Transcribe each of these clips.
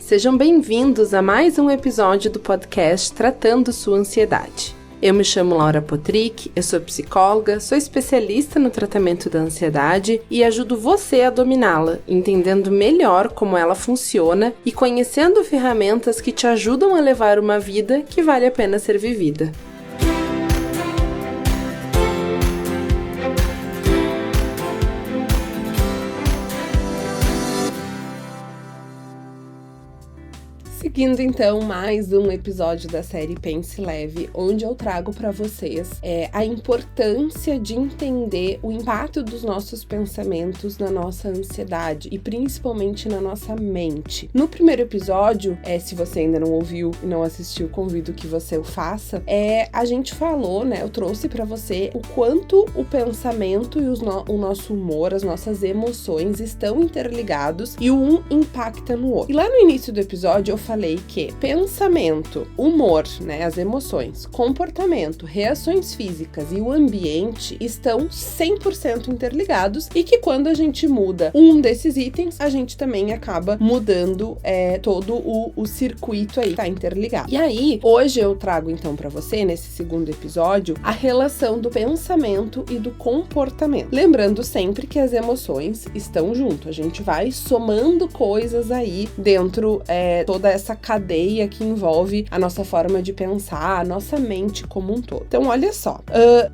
Sejam bem-vindos a mais um episódio do podcast Tratando Sua Ansiedade. Eu me chamo Laura Potrick, eu sou psicóloga, sou especialista no tratamento da ansiedade e ajudo você a dominá-la, entendendo melhor como ela funciona e conhecendo ferramentas que te ajudam a levar uma vida que vale a pena ser vivida. Seguindo então mais um episódio da série Pense Leve, onde eu trago para vocês a importância de entender o impacto dos nossos pensamentos na nossa ansiedade e principalmente na nossa mente. No primeiro episódio, se você ainda não ouviu e não assistiu, convido que você o faça, a gente falou, eu trouxe para você o quanto o pensamento e o nosso humor, as nossas emoções estão interligados e um impacta no outro. E lá no início do episódio eu falei que pensamento, humor, as emoções, comportamento, reações físicas e o ambiente estão 100% interligados e que quando a gente muda um desses itens, a gente também acaba mudando todo o circuito aí, tá interligado. E aí, hoje eu trago então pra você, nesse segundo episódio, a relação do pensamento e do comportamento. Lembrando sempre que as emoções estão junto, a gente vai somando coisas aí dentro toda essa cadeia que envolve a nossa forma de pensar, a nossa mente como um todo. Então, olha só,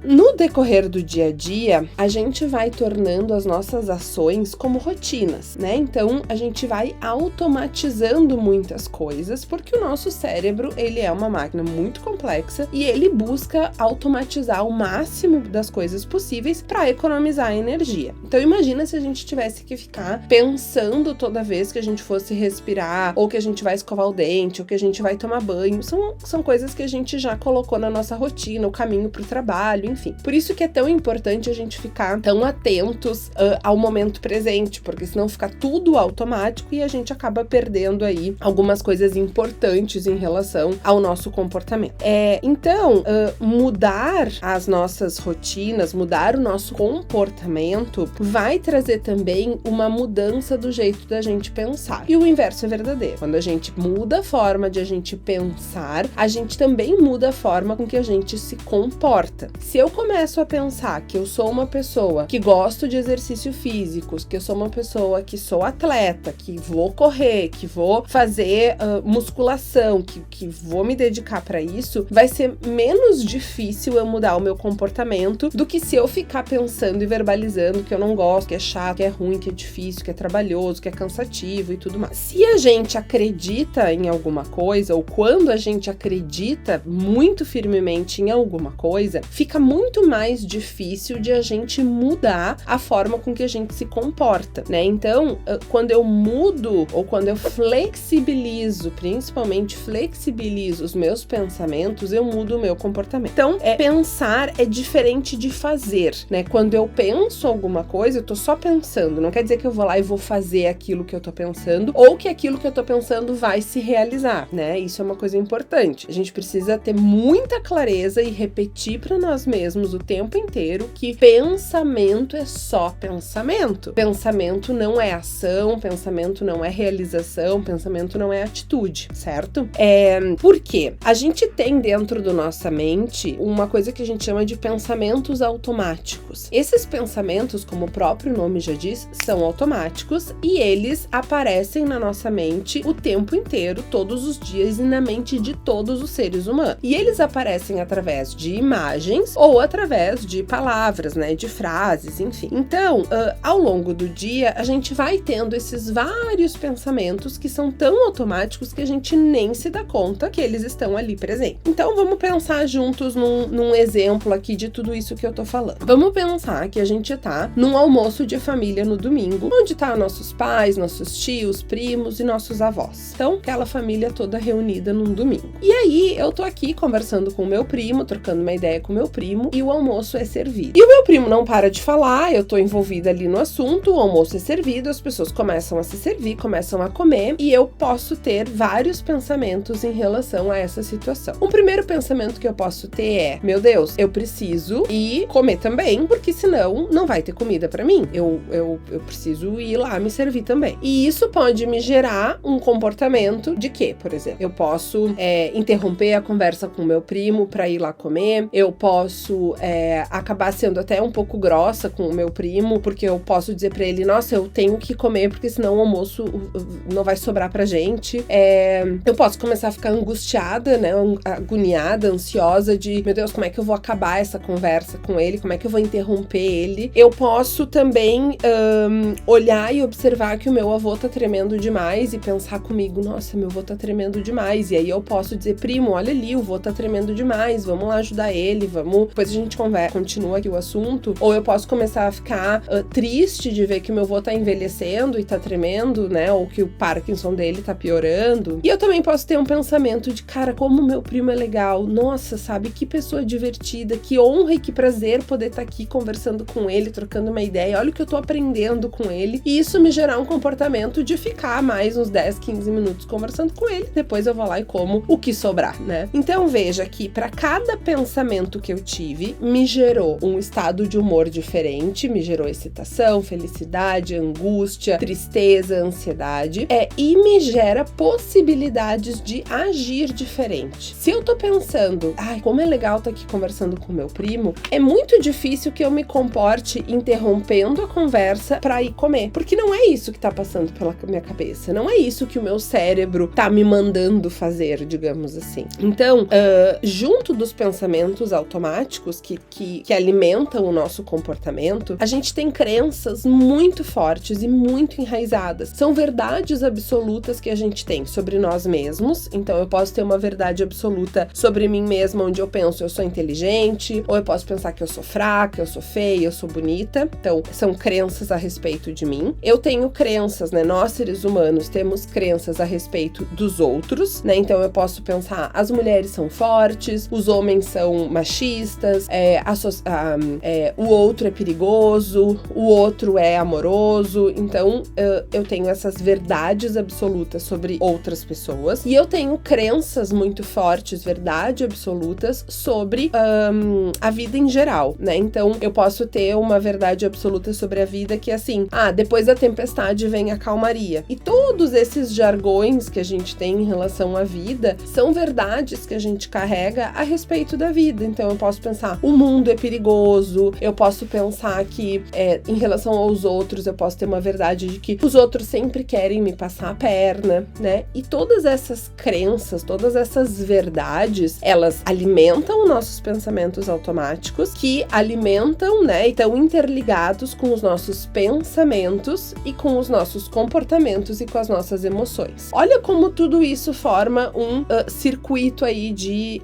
no decorrer do dia a dia, a gente vai tornando as nossas ações como rotinas, Então, a gente vai automatizando muitas coisas, porque o nosso cérebro, ele é uma máquina muito complexa e ele busca automatizar o máximo das coisas possíveis para economizar energia. Então, imagina se a gente tivesse que ficar pensando toda vez que a gente fosse respirar, ou que a gente vai escovar o dente, ou que a gente vai tomar banho. São coisas que a gente já colocou na nossa rotina, o caminho pro trabalho, enfim. Por isso que é tão importante a gente ficar tão atentos ao momento presente, porque senão fica tudo automático e a gente acaba perdendo aí algumas coisas importantes em relação ao nosso comportamento. Então, mudar as nossas rotinas, mudar o nosso comportamento, vai trazer também uma mudança do jeito da gente pensar. E o inverso é verdadeiro. Quando a gente muda a forma de a gente pensar, a gente também muda a forma com que a gente se comporta. Se eu começo a pensar que eu sou uma pessoa que gosto de exercícios físicos, que eu sou uma pessoa que sou atleta, que vou correr, que vou fazer musculação, que vou me dedicar para isso, vai ser menos difícil eu mudar o meu comportamento do que se eu ficar pensando e verbalizando que eu não gosto, que é chato, que é ruim, que é difícil, que é trabalhoso, que é cansativo e tudo mais. Se a gente acredita em alguma coisa, ou quando a gente acredita muito firmemente em alguma coisa, fica muito mais difícil de a gente mudar a forma com que a gente se comporta, Então, quando eu mudo, ou quando eu flexibilizo, principalmente flexibilizo os meus pensamentos, eu mudo o meu comportamento. Então, pensar é diferente de fazer, Quando eu penso alguma coisa, eu tô só pensando, não quer dizer que eu vou lá e vou fazer aquilo que eu tô pensando, ou que aquilo que eu tô pensando vai se realizar, Isso é uma coisa importante. A gente precisa ter muita clareza e repetir para nós mesmos o tempo inteiro que pensamento é só pensamento. Pensamento não é ação, pensamento não é realização, pensamento não é atitude, certo? Por quê? A gente tem dentro da nossa mente uma coisa que a gente chama de pensamentos automáticos. Esses pensamentos, como o próprio nome já diz, são automáticos e eles aparecem na nossa mente o tempo inteiro, todos os dias e na mente de todos os seres humanos. E eles aparecem através de imagens ou através de palavras, de frases, enfim. Então, ao longo do dia, a gente vai tendo esses vários pensamentos que são tão automáticos que a gente nem se dá conta que eles estão ali presentes. Então, vamos pensar juntos num exemplo aqui de tudo isso que eu tô falando. Vamos pensar que a gente tá num almoço de família no domingo, onde tá nossos pais, nossos tios, primos e nossos avós. Então, aquela família toda reunida num domingo. E aí, eu tô aqui conversando com o meu primo, trocando uma ideia com o meu primo, e o almoço é servido. E o meu primo não para de falar, eu tô envolvida ali no assunto, o almoço é servido, as pessoas começam a se servir, começam a comer, e eu posso ter vários pensamentos em relação a essa situação. O primeiro pensamento que eu posso ter é, meu Deus, eu preciso ir comer também, porque senão não vai ter comida pra mim. Eu preciso ir lá me servir também. E isso pode me gerar um comportamento pensamento de que, por exemplo, eu posso interromper a conversa com o meu primo pra ir lá comer, eu posso acabar sendo até um pouco grossa com o meu primo, porque eu posso dizer pra ele, nossa, eu tenho que comer, porque senão o almoço não vai sobrar pra gente. Eu posso começar a ficar angustiada, né, agoniada, ansiosa de, meu Deus, como é que eu vou acabar essa conversa com ele, como é que eu vou interromper ele. Eu posso também olhar e observar que o meu avô tá tremendo demais e pensar comigo, nossa, meu avô tá tremendo demais, e aí eu posso dizer, primo, olha ali, o avô tá tremendo demais, vamos lá ajudar ele, depois a gente continua aqui o assunto. Ou eu posso começar a ficar triste de ver que meu avô tá envelhecendo e tá tremendo, né, ou que o Parkinson dele tá piorando. E eu também posso ter um pensamento de, cara, como meu primo é legal, nossa, sabe, que pessoa divertida, que honra e que prazer poder estar aqui conversando com ele, trocando uma ideia, olha o que eu tô aprendendo com ele, e isso me gerar um comportamento de ficar mais uns 10, 15 minutos conversando com ele, depois eu vou lá e como o que sobrar, né? Então veja que para cada pensamento que eu tive, me gerou um estado de humor diferente, me gerou excitação, felicidade, angústia, tristeza, ansiedade, e me gera possibilidades de agir diferente. Se eu tô pensando, ai, como é legal estar aqui conversando com meu primo, é muito difícil que eu me comporte interrompendo a conversa pra ir comer, porque não é isso que tá passando pela minha cabeça, não é isso que o meu cérebro tá me mandando fazer, digamos assim. Então, junto dos pensamentos automáticos que alimentam o nosso comportamento, a gente tem crenças muito fortes e muito enraizadas. São verdades absolutas que a gente tem sobre nós mesmos. Então, eu posso ter uma verdade absoluta sobre mim mesma, onde eu penso, eu sou inteligente, ou eu posso pensar que eu sou fraca, eu sou feia, eu sou bonita. Então, são crenças a respeito de mim. Eu tenho crenças, né? Nós, seres humanos, temos crenças a respeito dos outros, né? Então, eu posso pensar, as mulheres são fortes, os homens são machistas, o outro é perigoso, o outro é amoroso. Então, eu tenho essas verdades absolutas sobre outras pessoas. E eu tenho crenças muito fortes, verdades absolutas sobre a vida em geral, né? Então, eu posso ter uma verdade absoluta sobre a vida que é assim, depois da tempestade vem a calmaria. E todos esses jargões que a gente tem em relação à vida são verdades que a gente carrega a respeito da vida. Então, eu posso pensar, o mundo é perigoso, eu posso pensar que, em relação aos outros, eu posso ter uma verdade de que os outros sempre querem me passar a perna, né? E todas essas crenças, todas essas verdades, elas alimentam nossos pensamentos automáticos, que alimentam, né, e estão interligados com os nossos pensamentos e com os nossos comportamentos e com as nossas emoções. Olha como tudo isso forma um circuito aí de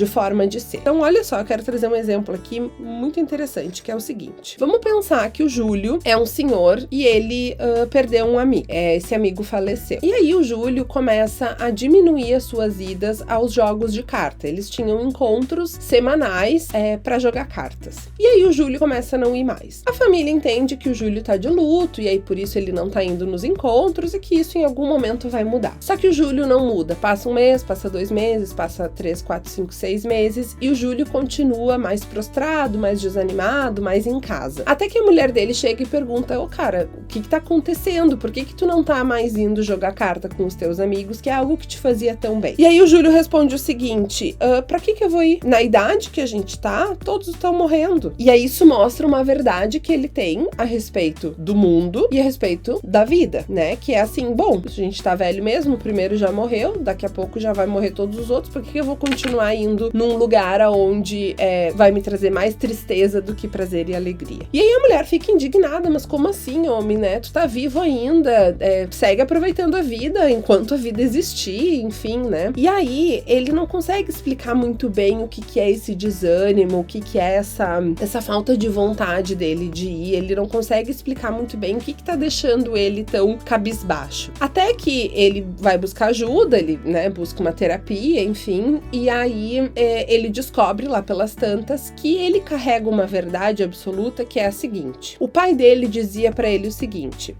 forma de ser. Então, olha só, eu quero trazer um exemplo aqui muito interessante, que é o seguinte. Vamos pensar que o Júlio é um senhor e ele perdeu um amigo. Esse amigo faleceu. E aí o Júlio começa a diminuir as suas idas aos jogos de carta. Eles tinham encontros semanais para jogar cartas. E aí o Júlio começa a não ir mais. A família entende que o Júlio tá de luto e aí por isso ele não tá indo nos encontros e que isso em algum momento vai mudar. Só que o Júlio não muda. Passa um mês, passa 2 meses, passa 3, 4, 5, 6 meses e o Júlio continua mais prostrado, mais desanimado, mais em casa. Até que a mulher dele chega e pergunta, cara, o que tá acontecendo? Por que tu não tá mais indo jogar carta com os teus amigos, que é algo que te fazia tão bem? E aí o Júlio responde o seguinte, pra que eu vou ir? Na idade que a gente tá, todos estão morrendo. E aí isso mostra uma verdade que ele tem a respeito do mundo e a respeito da vida, né? Que é assim, bom, a gente tá velho mesmo, o primeiro já morreu, daqui a pouco já vai morrer todos os outros, por que eu vou continuar indo num lugar onde vai me trazer mais tristeza do que prazer e alegria? E aí a mulher fica indignada, mas como assim, homem, né? Tu tá vivo ainda, segue aproveitando a vida enquanto a vida existir, enfim, né? E aí ele não consegue explicar muito bem o que é esse desânimo, o que é essa falta de vontade dele de ir, ele não consegue explicar muito bem o que tá deixando ele tão cabisbaixo. Até que ele vai buscar ajuda, ele, né, busca uma terapia, enfim, e aí ele descobre lá pelas tantas que ele carrega uma verdade absoluta que é a seguinte. O pai dele dizia pra ele o seguinte,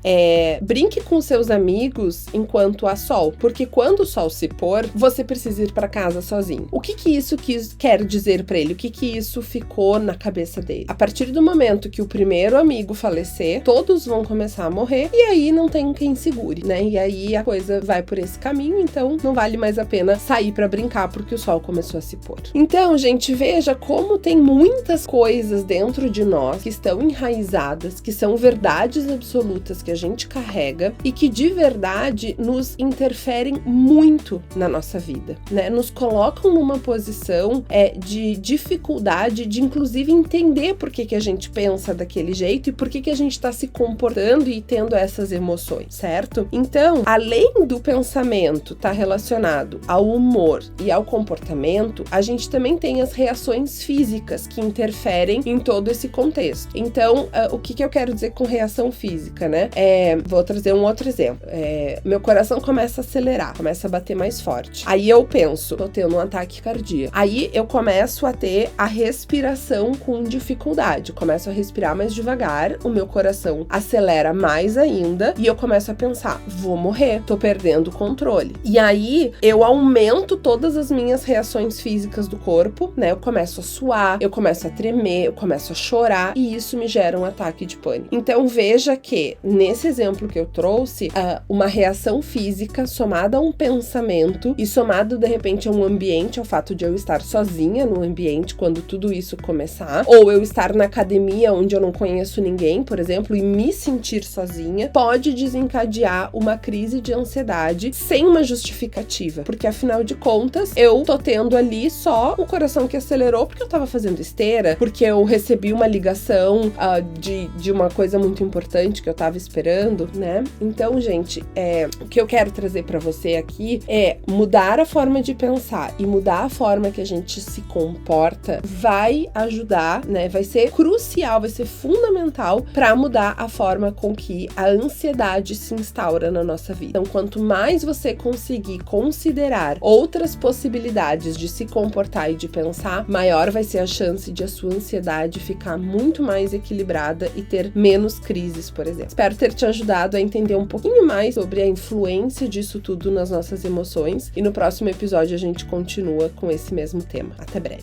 brinque com seus amigos enquanto há sol, porque quando o sol se pôr, você precisa ir pra casa sozinho. O que isso quer dizer pra ele? O que isso ficou na cabeça dele? A partir do momento que o primeiro amigo falecer, todos vão começar a morrer, e aí não tem quem segure, né? E aí a coisa coisa vai por esse caminho, então não vale mais a pena sair para brincar porque o sol começou a se pôr. Então, gente, veja como tem muitas coisas dentro de nós que estão enraizadas, que são verdades absolutas que a gente carrega e que de verdade nos interferem muito na nossa vida, né? Nos colocam numa posição de dificuldade de, inclusive, entender por que a gente pensa daquele jeito e por que a gente está se comportando e tendo essas emoções, certo? Então, além do pensamento estar relacionado ao humor e ao comportamento, a gente também tem as reações físicas que interferem em todo esse contexto. Então, o que eu quero dizer com reação física, né? Vou trazer um outro exemplo. Meu coração começa a acelerar, começa a bater mais forte. Aí eu penso, tô tendo um ataque cardíaco. Aí eu começo a ter a respiração com dificuldade. Eu começo a respirar mais devagar, o meu coração acelera mais ainda e eu começo a pensar, vou morrer, tô perdendo o controle. E aí eu aumento todas as minhas reações físicas do corpo, né? Eu começo a suar, eu começo a tremer, eu começo a chorar e isso me gera um ataque de pânico. Então veja que nesse exemplo que eu trouxe, uma reação física somada a um pensamento e somado de repente a um ambiente, ao fato de eu estar sozinha no ambiente quando tudo isso começar, ou eu estar na academia onde eu não conheço ninguém, por exemplo, e me sentir sozinha, pode desencadear uma crise de ansiedade sem uma justificativa, porque afinal de contas eu tô tendo ali só o coração que acelerou porque eu tava fazendo esteira, porque eu recebi uma ligação de uma coisa muito importante que eu tava esperando, né? Então, gente, o que eu quero trazer pra você aqui é mudar a forma de pensar e mudar a forma que a gente se comporta vai ajudar, né? Vai ser crucial, vai ser fundamental pra mudar a forma com que a ansiedade se instaura na nossa vida. Então, quanto mais você conseguir considerar outras possibilidades de se comportar e de pensar, maior vai ser a chance de a sua ansiedade ficar muito mais equilibrada e ter menos crises, por exemplo. Espero ter te ajudado a entender um pouquinho mais sobre a influência disso tudo nas nossas emoções e no próximo episódio a gente continua com esse mesmo tema. Até breve!